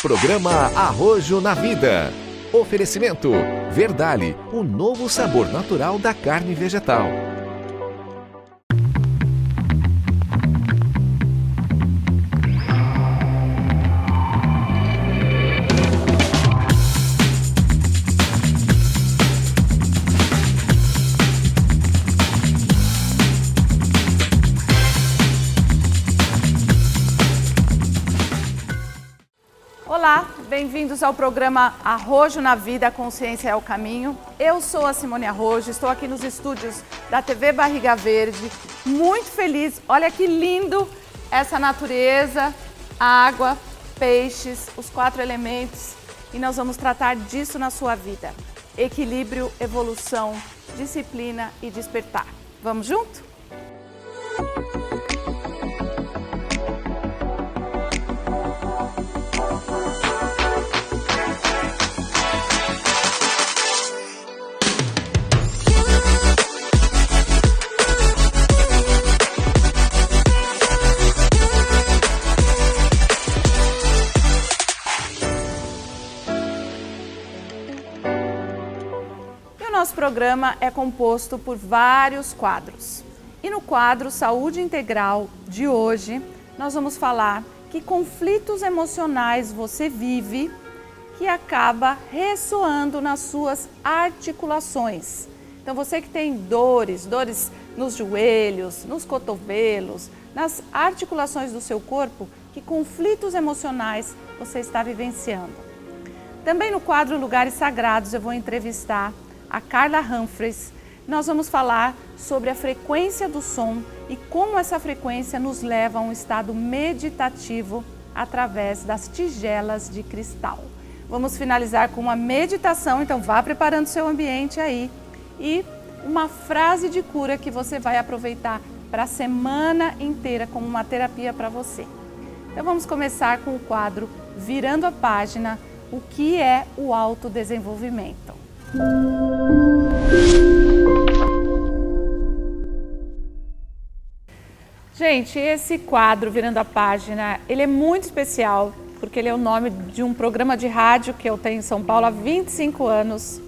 Programa Arrojo na Vida. Oferecimento Verdale, o novo sabor natural da carne vegetal. Olá, bem-vindos ao programa Arrojo na Vida, a Consciência é o Caminho. Eu sou a Simone Arrojo, estou aqui nos estúdios da TV Barriga Verde, muito feliz. Olha que lindo essa natureza, água, peixes, os 4 elementos. E nós vamos tratar disso na sua vida. Equilíbrio, evolução, disciplina e despertar. Vamos junto? Nosso programa é composto por vários quadros. E no quadro Saúde Integral de hoje, nós vamos falar que conflitos emocionais você vive que acaba ressoando nas suas articulações. Então você que tem dores nos joelhos, nos cotovelos, nas articulações do seu corpo, que conflitos emocionais você está vivenciando. Também no quadro Lugares Sagrados eu vou entrevistar a Carla Humphreys. Nós vamos falar sobre a frequência do som e como essa frequência nos leva a um estado meditativo através das tigelas de cristal. Vamos finalizar com uma meditação, então vá preparando seu ambiente aí e uma frase de cura que você vai aproveitar para a semana inteira como uma terapia para você. Então vamos começar com o quadro Virando a Página, o que é o autodesenvolvimento. Gente, esse quadro Virando a Página, ele é muito especial porque ele é o nome de um programa de rádio que eu tenho em São Paulo há 25 anos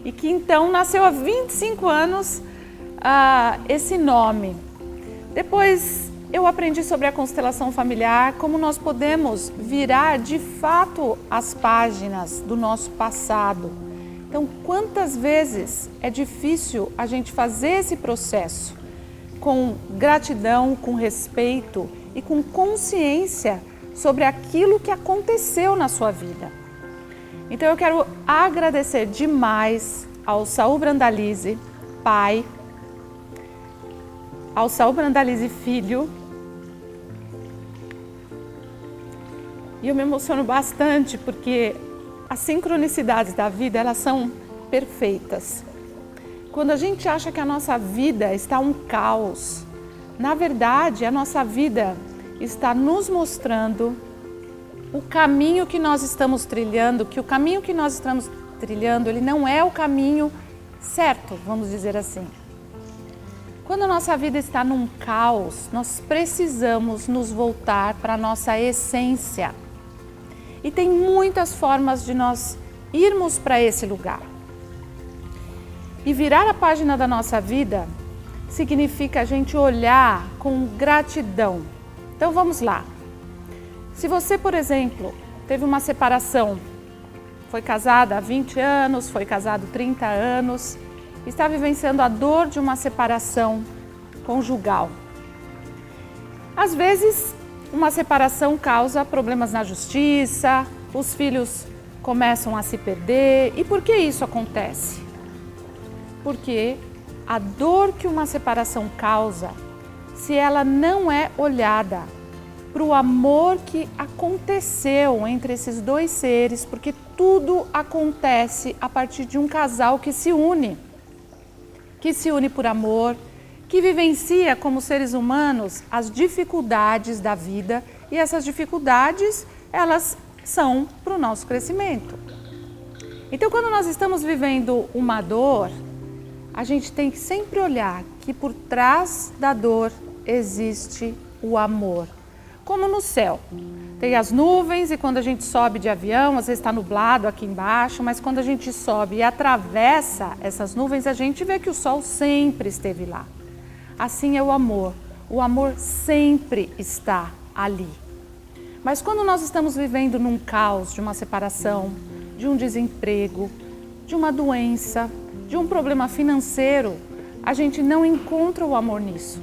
e que então nasceu há 25 anos esse nome. Depois eu aprendi sobre a constelação familiar, como nós podemos virar de fato as páginas do nosso passado. Então, quantas vezes é difícil a gente fazer esse processo com gratidão, com respeito e com consciência sobre aquilo que aconteceu na sua vida. Então, eu quero agradecer demais ao Saul Brandalize, pai, ao Saul Brandalize, filho. E eu me emociono bastante porque as sincronicidades da vida, elas são perfeitas. Quando a gente acha que a nossa vida está um caos, na verdade, a nossa vida está nos mostrando o caminho que nós estamos trilhando, que o caminho que nós estamos trilhando, ele não é o caminho certo, vamos dizer assim. Quando a nossa vida está num caos, nós precisamos nos voltar para a nossa essência. E tem muitas formas de nós irmos para esse lugar. E virar a página da nossa vida significa a gente olhar com gratidão. Então vamos lá. Se você, por exemplo, teve uma separação, foi casada há 20 anos, foi casado 30 anos, está vivenciando a dor de uma separação conjugal. Às vezes, uma separação causa problemas na justiça, os filhos começam a se perder. E por que isso acontece? Porque a dor que uma separação causa, se ela não é olhada para o amor que aconteceu entre esses dois seres, porque tudo acontece a partir de um casal que se une por amor, que vivencia como seres humanos as dificuldades da vida, e essas dificuldades, elas são para o nosso crescimento. Então, quando nós estamos vivendo uma dor, a gente tem que sempre olhar que por trás da dor existe o amor. Como no céu, Tem as nuvens e quando a gente sobe de avião, às vezes está nublado aqui embaixo, mas quando a gente sobe e atravessa essas nuvens, a gente vê que o sol sempre esteve lá. Assim é o amor sempre está ali. Mas quando nós estamos vivendo num caos de uma separação, de um desemprego, de uma doença, de um problema financeiro, a gente não encontra o amor nisso.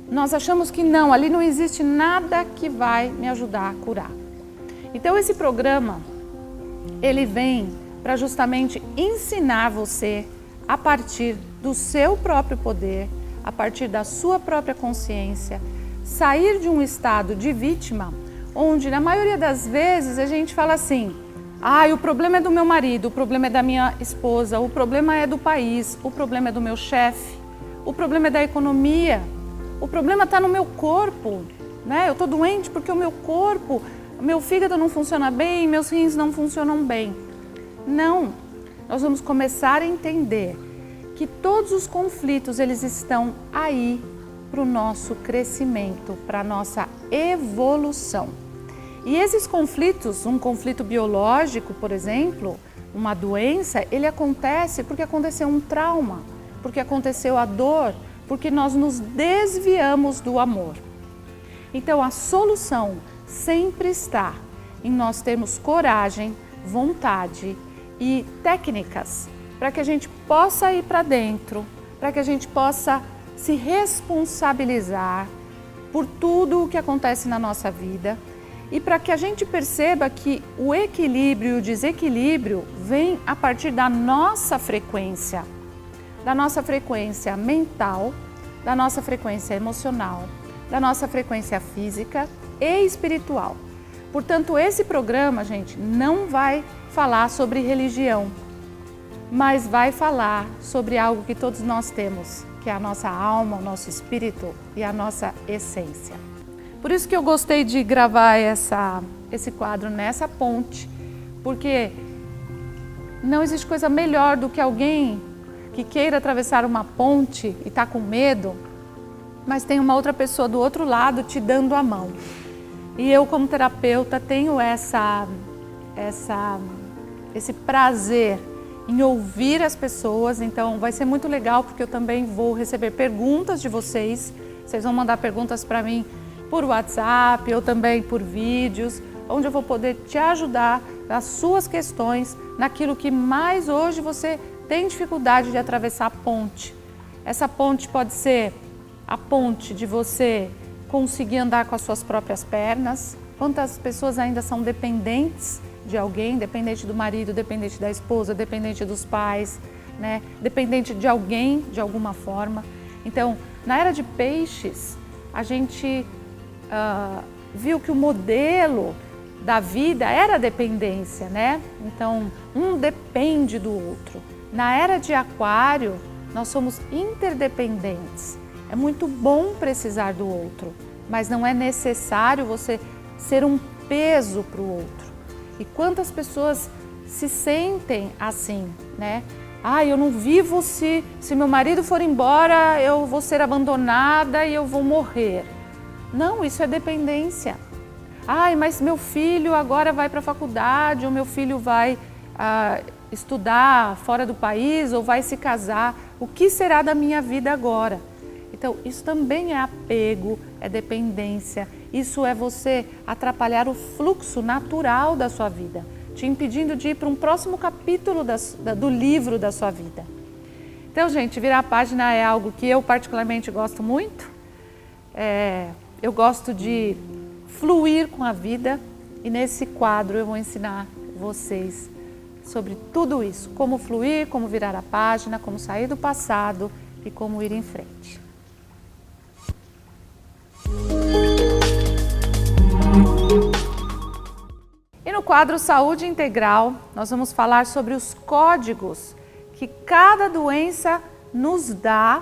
Nós achamos que não, ali não existe nada que vai me ajudar a curar. Então esse programa, ele vem para justamente ensinar você a partir do seu próprio poder, a partir da sua própria consciência, sair de um estado de vítima, onde na maioria das vezes a gente fala assim, o problema é do meu marido, o problema é da minha esposa, o problema é do país, o problema é do meu chefe, o problema é da economia. O problema está no meu corpo, né? Eu estou doente porque o meu corpo, meu fígado não funciona bem, meus rins não funcionam bem. Não, nós vamos começar a entender que todos os conflitos, eles estão aí para o nosso crescimento, para a nossa evolução. E esses conflitos, um conflito biológico, por exemplo, uma doença, ele acontece porque aconteceu um trauma, porque aconteceu a dor, porque nós nos desviamos do amor. Então a solução sempre está em nós termos coragem, vontade e técnicas para que a gente possa ir para dentro, para que a gente possa se responsabilizar por tudo o que acontece na nossa vida e para que a gente perceba que o equilíbrio e o desequilíbrio vem a partir da nossa frequência mental, da nossa frequência emocional, da nossa frequência física e espiritual. Portanto, esse programa, gente, não vai falar sobre religião, mas vai falar sobre algo que todos nós temos, que é a nossa alma, o nosso espírito e a nossa essência. Por isso que eu gostei de gravar esse quadro nessa ponte, porque não existe coisa melhor do que alguém que queira atravessar uma ponte e está com medo, mas tem uma outra pessoa do outro lado te dando a mão. E eu, como terapeuta, tenho esse prazer em ouvir as pessoas, então vai ser muito legal porque eu também vou receber perguntas de vocês. Vocês vão mandar perguntas para mim por WhatsApp ou também por vídeos, onde eu vou poder te ajudar nas suas questões, naquilo que mais hoje você tem dificuldade de atravessar a ponte. Essa ponte pode ser a ponte de você conseguir andar com as suas próprias pernas. Quantas pessoas ainda são dependentes de alguém, dependente do marido, dependente da esposa, dependente dos pais, né? Dependente de alguém de alguma forma. Então, na era de peixes, a gente viu que o modelo da vida era a dependência, né? Então, um depende do outro. Na era de aquário, nós somos interdependentes. É muito bom precisar do outro, mas não é necessário você ser um peso para o outro. E quantas pessoas se sentem assim, né? Eu não vivo se meu marido for embora, eu vou ser abandonada e eu vou morrer. Não, isso é dependência. Mas meu filho agora vai para a faculdade, ou meu filho vai estudar fora do país, ou vai se casar. O que será da minha vida agora? Então, isso também é apego, é dependência. Isso é você atrapalhar o fluxo natural da sua vida, te impedindo de ir para um próximo capítulo do livro da sua vida. Então, gente, virar a página é algo que eu particularmente gosto muito. Eu gosto de fluir com a vida e nesse quadro eu vou ensinar vocês sobre tudo isso. Como fluir, como virar a página, como sair do passado e como ir em frente. E no quadro Saúde Integral, nós vamos falar sobre os códigos que cada doença nos dá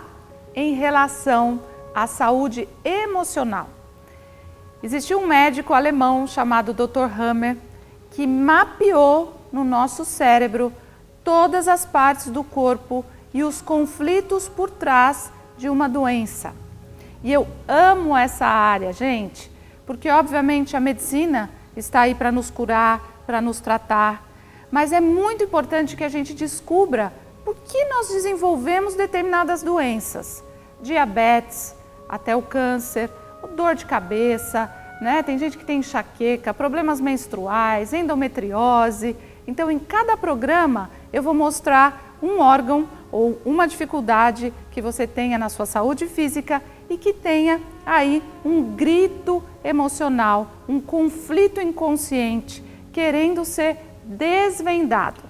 em relação à saúde emocional. Existiu um médico alemão chamado Dr. Hammer que mapeou no nosso cérebro todas as partes do corpo e os conflitos por trás de uma doença. E eu amo essa área, gente, porque obviamente a medicina está aí para nos curar, para nos tratar, mas é muito importante que a gente descubra por que nós desenvolvemos determinadas doenças, diabetes, até o câncer, dor de cabeça, né? Tem gente que tem enxaqueca, problemas menstruais, endometriose. Então, em cada programa, eu vou mostrar um órgão ou uma dificuldade que você tenha na sua saúde física e que tenha aí um grito emocional, um conflito inconsciente, querendo ser desvendado.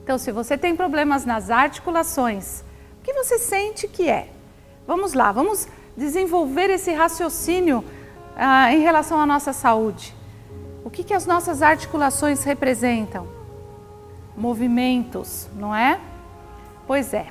Então, se você tem problemas nas articulações, o que você sente que é? Vamos lá, vamos desenvolver esse raciocínio em relação à nossa saúde. O que as nossas articulações representam? Movimentos, não é? Pois é,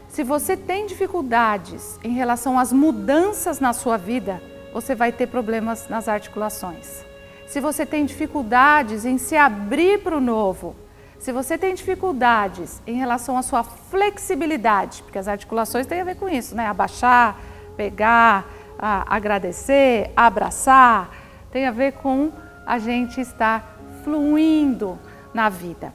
se você tem dificuldades em relação às mudanças na sua vida, você vai ter problemas nas articulações. Se você tem dificuldades em se abrir para o novo, se você tem dificuldades em relação à sua flexibilidade, porque as articulações têm a ver com isso, né? Abaixar, pegar, agradecer, abraçar, tem a ver com a gente estar fluindo na vida.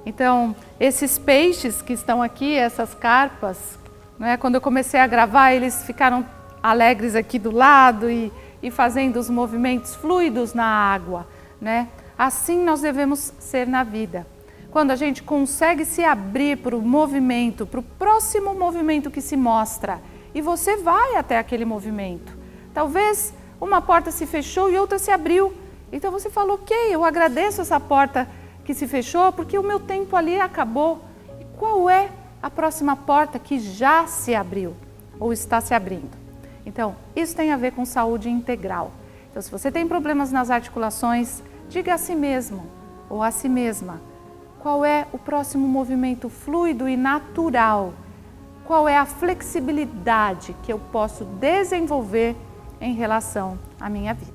Então, esses peixes que estão aqui, essas carpas, né, quando eu comecei a gravar, eles ficaram alegres aqui do lado e fazendo os movimentos fluidos na água, né? Assim nós devemos ser na vida. Quando a gente consegue se abrir para o movimento, para o próximo movimento que se mostra, e você vai até aquele movimento. Talvez uma porta se fechou e outra se abriu. Então você falou, ok, eu agradeço essa porta que se fechou porque o meu tempo ali acabou. E qual é a próxima porta que já se abriu ou está se abrindo? Então, isso tem a ver com saúde integral. Então, se você tem problemas nas articulações, diga a si mesmo ou a si mesma, qual é o próximo movimento fluido e natural? Qual é a flexibilidade que eu posso desenvolver em relação à minha vida?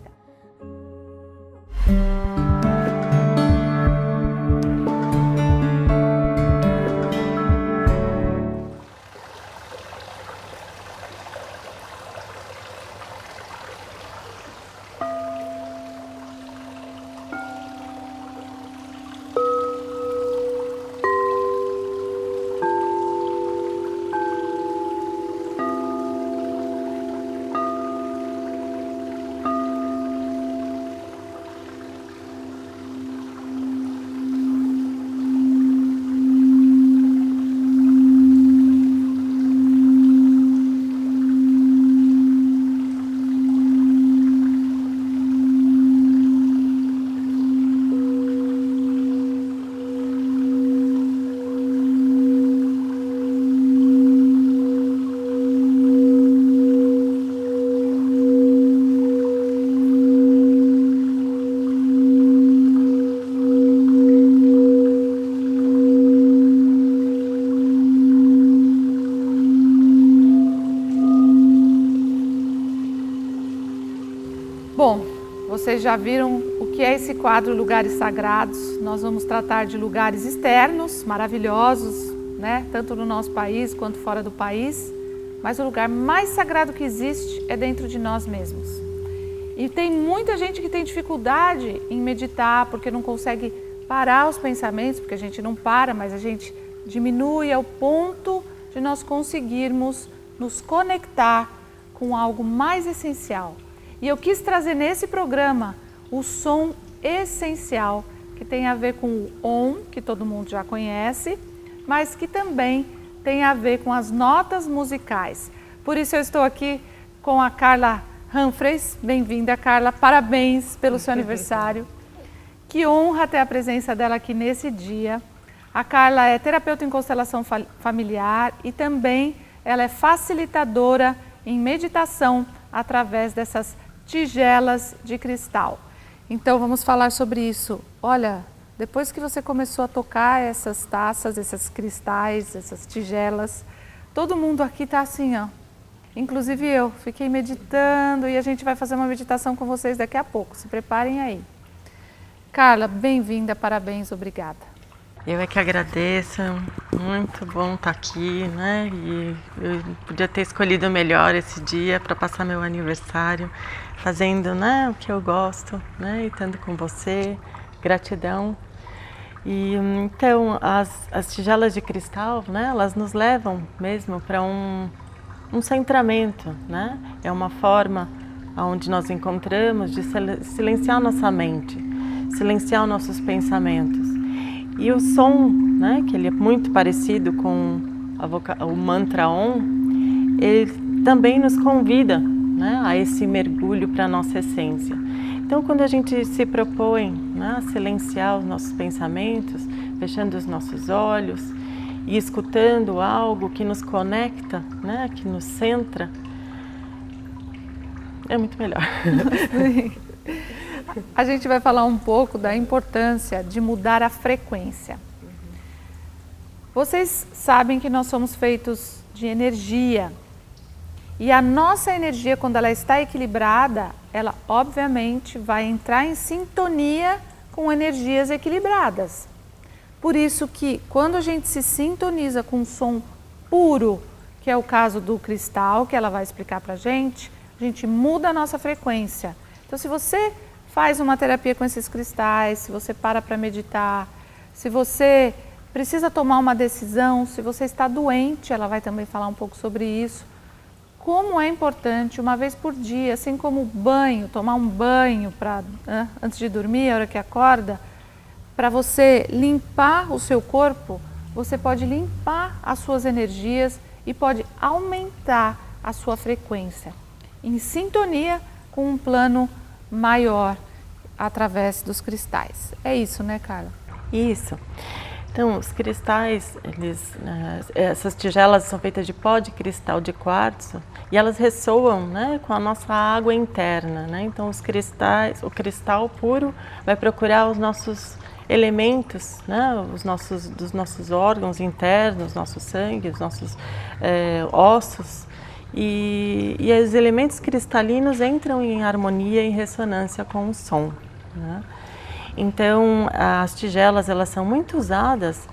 Bom, vocês já viram o que é esse quadro Lugares Sagrados. Nós vamos tratar de lugares externos, maravilhosos, né? Tanto no nosso país quanto fora do país. Mas o lugar mais sagrado que existe é dentro de nós mesmos. E tem muita gente que tem dificuldade em meditar porque não consegue parar os pensamentos, porque a gente não para, mas a gente diminui ao ponto de nós conseguirmos nos conectar com algo mais essencial. E eu quis trazer nesse programa o som essencial, que tem a ver com o Om, que todo mundo já conhece, mas que também tem a ver com as notas musicais. Por isso eu estou aqui com a Carla Humphreys. Bem-vinda, Carla. Parabéns pelo seu aniversário. Que honra ter a presença dela aqui nesse dia. A Carla é terapeuta em constelação familiar e também ela é facilitadora em meditação através dessas tigelas de cristal. Então vamos falar sobre isso. Olha, depois que você começou a tocar essas taças, esses cristais, essas tigelas, todo mundo aqui está assim, ó. Inclusive eu fiquei meditando e a gente vai fazer uma meditação com vocês daqui a pouco. Se preparem aí. Carla, bem-vinda, parabéns, obrigada. Eu é que agradeço, muito bom estar aqui, né? E eu podia ter escolhido melhor esse dia para passar meu aniversário, fazendo, né, o que eu gosto, né? E estando com você, gratidão. E então as tigelas de cristal, né? Elas nos levam mesmo para um centramento, né? É uma forma onde nós encontramos de silenciar nossa mente, silenciar nossos pensamentos. E o som, né, que ele é muito parecido com o mantra Om, ele também nos convida, né, a esse mergulho para a nossa essência. Então, quando a gente se propõe, né, a silenciar os nossos pensamentos, fechando os nossos olhos e escutando algo que nos conecta, né, que nos centra, é muito melhor. A gente vai falar um pouco da importância de mudar a frequência. Vocês sabem que nós somos feitos de energia. E a nossa energia, quando ela está equilibrada, ela obviamente vai entrar em sintonia com energias equilibradas. Por isso que quando a gente se sintoniza com um som puro, que é o caso do cristal, que ela vai explicar pra gente, a gente muda a nossa frequência. Então, se você faz uma terapia com esses cristais, se você para meditar, se você precisa tomar uma decisão, se você está doente, ela vai também falar um pouco sobre isso. Como é importante, uma vez por dia, assim como banho, tomar um banho antes de dormir, a hora que acorda, para você limpar o seu corpo, você pode limpar as suas energias e pode aumentar a sua frequência, em sintonia com um plano maior através dos cristais. É isso, né, Carla? Isso. Então, os cristais, essas tigelas são feitas de pó de cristal de quartzo e elas ressoam, né, com a nossa água interna, né? Então, os cristais, o cristal puro vai procurar os nossos elementos, né, dos nossos órgãos internos, nosso sangue, os nossos ossos. E os elementos cristalinos entram em harmonia e ressonância com o som, né? Então, as tigelas, elas são muito usadas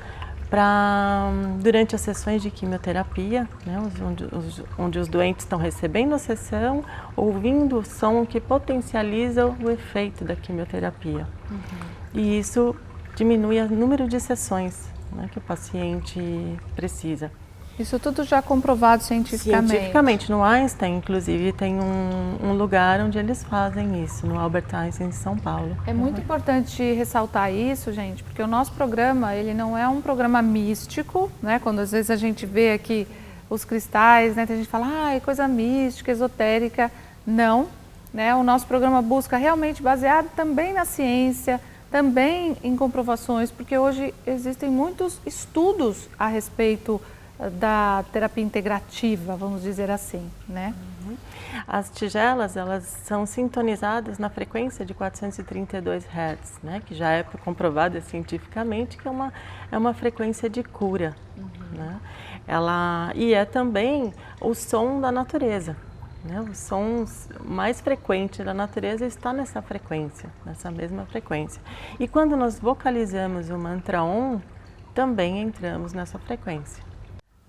durante as sessões de quimioterapia, né, onde os doentes estão recebendo a sessão, ouvindo o som que potencializa o efeito da quimioterapia. E isso diminui o número de sessões, né, que o paciente precisa. Isso tudo já comprovado cientificamente? Cientificamente. No Einstein, inclusive, tem um lugar onde eles fazem isso, no Albert Einstein de São Paulo. É muito importante ressaltar isso, gente, porque o nosso programa, ele não é um programa místico, né? Quando às vezes a gente vê aqui os cristais, né? Tem gente que fala, é coisa mística, esotérica. Não, né? O nosso programa busca realmente baseado também na ciência, também em comprovações, porque hoje existem muitos estudos a respeito da terapia integrativa, vamos dizer assim, né? As tigelas, elas são sintonizadas na frequência de 432 Hz, né? Que já é comprovada cientificamente que é uma frequência de cura, né? E é também o som da natureza, né? O som mais frequente da natureza está nessa frequência, nessa mesma frequência. E quando nós vocalizamos o mantra Om, também entramos nessa frequência.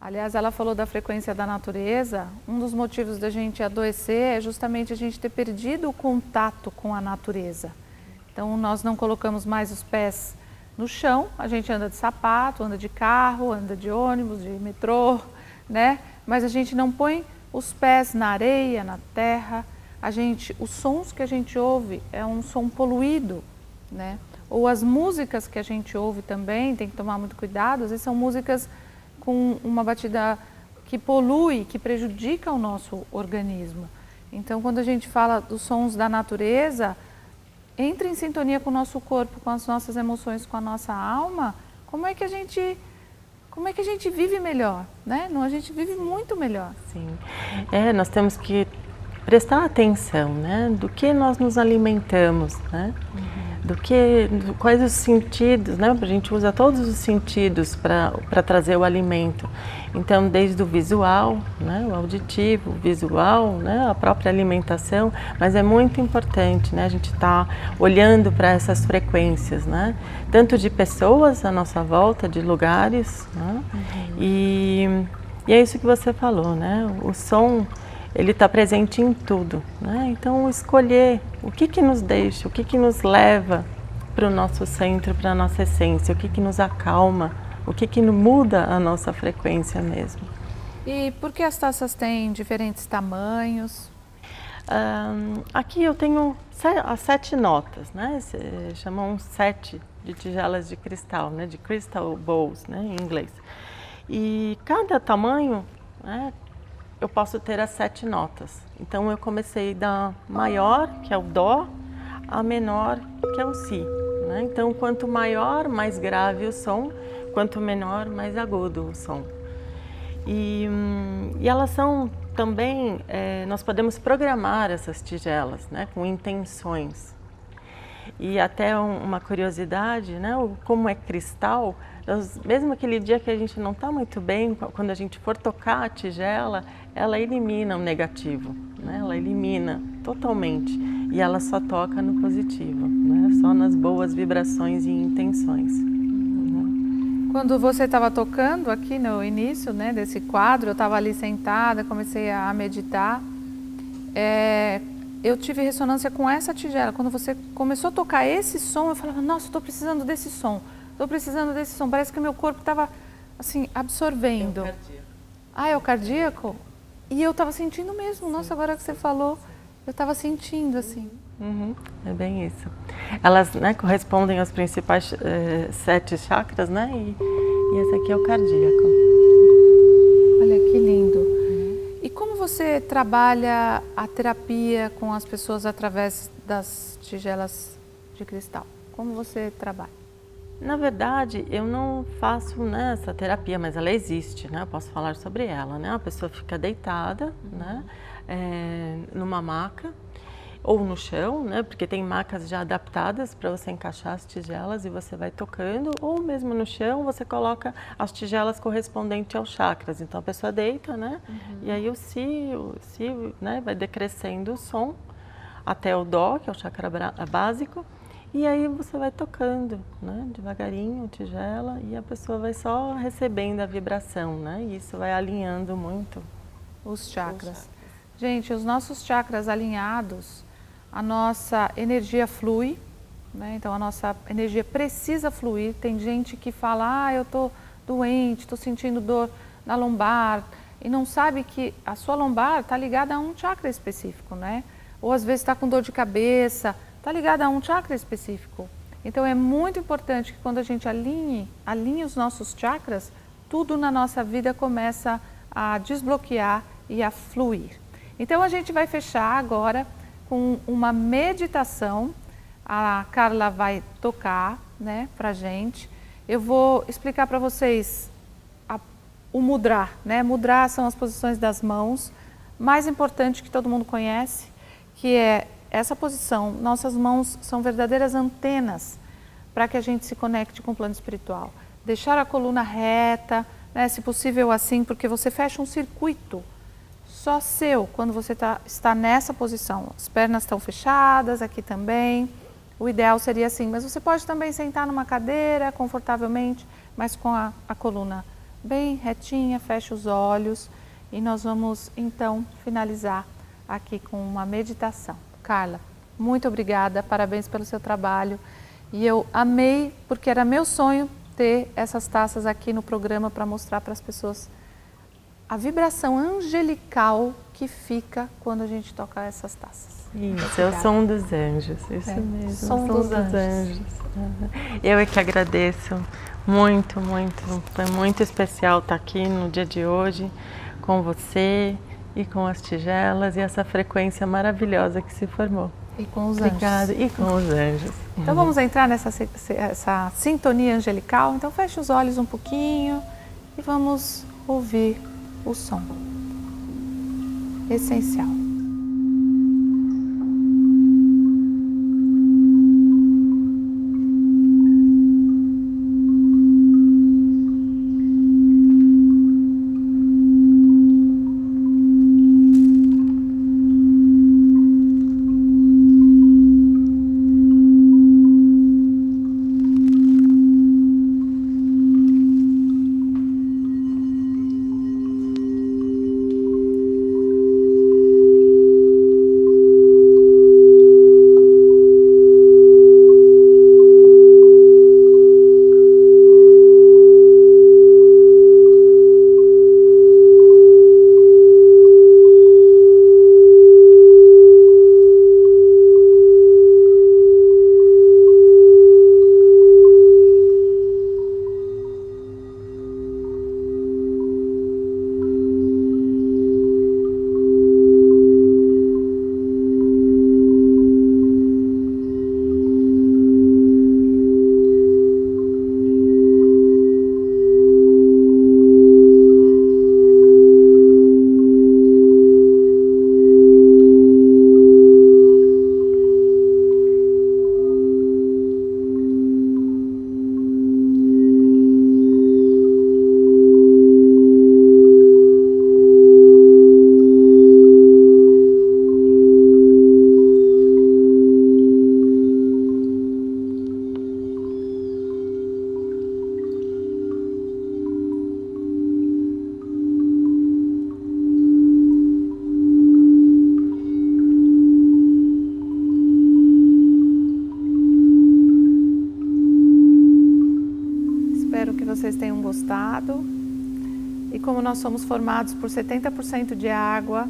Aliás, ela falou da frequência da natureza. Um dos motivos da gente adoecer é justamente a gente ter perdido o contato com a natureza. Então, nós não colocamos mais os pés no chão, a gente anda de sapato, anda de carro, anda de ônibus, de metrô, né? Mas a gente não põe os pés na areia, na terra. Os sons que a gente ouve é um som poluído, né? Ou as músicas que a gente ouve também, tem que tomar muito cuidado, às vezes são músicas com uma batida que polui, que prejudica o nosso organismo. Então, quando a gente fala dos sons da natureza, entra em sintonia com o nosso corpo, com as nossas emoções, com a nossa alma, como é que a gente vive melhor, né? A gente vive muito melhor. Sim. Nós temos que prestar atenção, né? Do que nós nos alimentamos, né? Quais os sentidos, né? A gente usa todos os sentidos para trazer o alimento. Então, desde o visual, né? O auditivo, o visual, né? A própria alimentação, mas é muito importante, né? A gente está olhando para essas frequências, né? Tanto de pessoas à nossa volta, de lugares, né? E é isso que você falou, né? O som, ele está presente em tudo, né? Então, escolher o que nos deixa, o que nos leva para o nosso centro, para a nossa essência, o que nos acalma, o que muda a nossa frequência mesmo. E por que as taças têm diferentes tamanhos? Aqui eu tenho as 7 notas, né? Chamam 7 de tigelas de cristal, né? De crystal bowls, né? Em inglês. E cada tamanho, né? Eu posso ter as 7 notas. Então eu comecei da maior, que é o dó, a menor, que é o si, né? Então quanto maior, mais grave o som, quanto menor, mais agudo o som. E elas são também, nós podemos programar essas tigelas, né? Com intenções. E até uma curiosidade, né? Como é cristal, mesmo aquele dia que a gente não está muito bem, quando a gente for tocar a tigela, ela elimina o negativo, né? Ela elimina totalmente e ela só toca no positivo, né? Só nas boas vibrações e intenções. Quando você estava tocando aqui no início, né, desse quadro, eu estava ali sentada, comecei a meditar. Eu tive ressonância com essa tigela. Quando você começou a tocar esse som, eu falava, nossa, estou precisando desse som. Estou precisando desse som. Parece que o meu corpo estava, assim, absorvendo. É o cardíaco. Ah, é o cardíaco? E eu estava sentindo mesmo. Sim. Nossa, agora que você falou, eu estava sentindo, assim. É bem isso. Elas, né, correspondem aos principais 7 chakras, né? E esse aqui é o cardíaco. Olha que lindo. E como você trabalha a terapia com as pessoas através das tigelas de cristal? Como você trabalha? Na verdade, eu não faço, né, essa terapia, mas ela existe, né? Eu posso falar sobre ela, né? A pessoa fica deitada, né, numa maca ou no chão, né? Porque tem macas já adaptadas para você encaixar as tigelas e você vai tocando, ou mesmo no chão você coloca as tigelas correspondentes aos chakras. Então a pessoa deita, né? E aí o si, né, vai decrescendo o som até o dó, que é o chakra básico. E aí você vai tocando, né, devagarinho, tigela, e a pessoa vai só recebendo a vibração, né? E isso vai alinhando muito os chakras. Gente, os nossos chakras alinhados, a nossa energia flui, né? Então a nossa energia precisa fluir. Tem gente que fala, eu tô doente, tô sentindo dor na lombar, e não sabe que a sua lombar está ligada a um chakra específico, né? Ou às vezes está com dor de cabeça, está ligada a um chakra específico. Então é muito importante que quando a gente alinhe os nossos chakras, tudo na nossa vida começa a desbloquear e a fluir. Então a gente vai fechar agora com uma meditação. A Carla vai tocar, né, pra gente. Eu vou explicar para vocês o mudra, né? Mudra são as posições das mãos, mais importante que todo mundo conhece, que é essa posição. Nossas mãos são verdadeiras antenas para que a gente se conecte com o plano espiritual. Deixar a coluna reta, né, se possível assim, porque você fecha um circuito só seu quando você está nessa posição. As pernas estão fechadas, aqui também. O ideal seria assim, mas você pode também sentar numa cadeira confortavelmente, mas com a coluna bem retinha, fecha os olhos e nós vamos então finalizar aqui com uma meditação. Carla, muito obrigada, parabéns pelo seu trabalho e eu amei, porque era meu sonho ter essas taças aqui no programa para mostrar para as pessoas a vibração angelical que fica quando a gente toca essas taças. Isso, é o som dos anjos, isso mesmo, som dos anjos. Eu é que agradeço muito, foi muito especial estar aqui no dia de hoje com você e com as tigelas e essa frequência maravilhosa que se formou. E com os Obrigada. anjos. E com os anjos. Então vamos entrar nessa essa sintonia angelical. Então feche os olhos um pouquinho e vamos ouvir o som essencial. vocês tenham gostado. E como nós somos formados por 70% de água,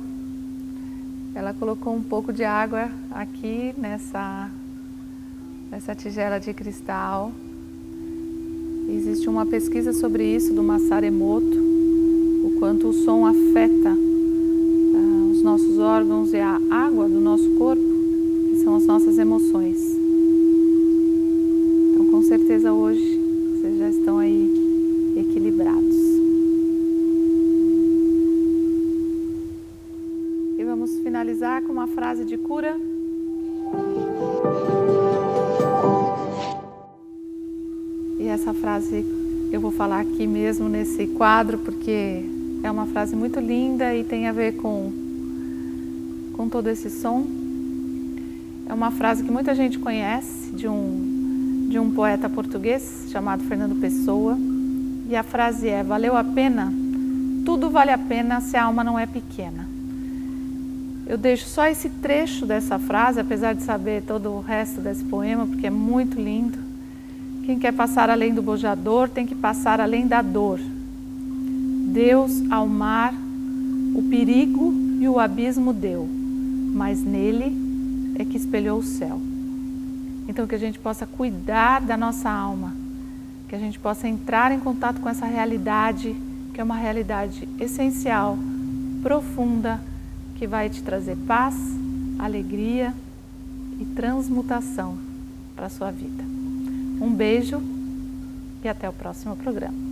ela colocou um pouco de água aqui nessa tigela de cristal. Existe uma pesquisa sobre isso do Masaru Emoto, o quanto o som afeta os nossos órgãos e a água do nosso corpo, que são as nossas emoções. Então, com certeza hoje vocês já estão aí equilibrados. E vamos finalizar com uma frase de cura. E essa frase eu vou falar aqui mesmo nesse quadro, porque é uma frase muito linda e tem a ver com todo esse som. É uma frase que muita gente conhece, de um poeta português chamado Fernando Pessoa. E a frase é: valeu a pena? Tudo vale a pena se a alma não é pequena. Eu deixo só esse trecho dessa frase, apesar de saber todo o resto desse poema, porque é muito lindo. Quem quer passar além do bojador tem que passar além da dor. Deus ao mar o perigo e o abismo deu, mas nele é que espelhou o céu. Então que a gente possa cuidar da nossa alma, que a gente possa entrar em contato com essa realidade, que é uma realidade essencial, profunda, que vai te trazer paz, alegria e transmutação para a sua vida. Um beijo e até o próximo programa.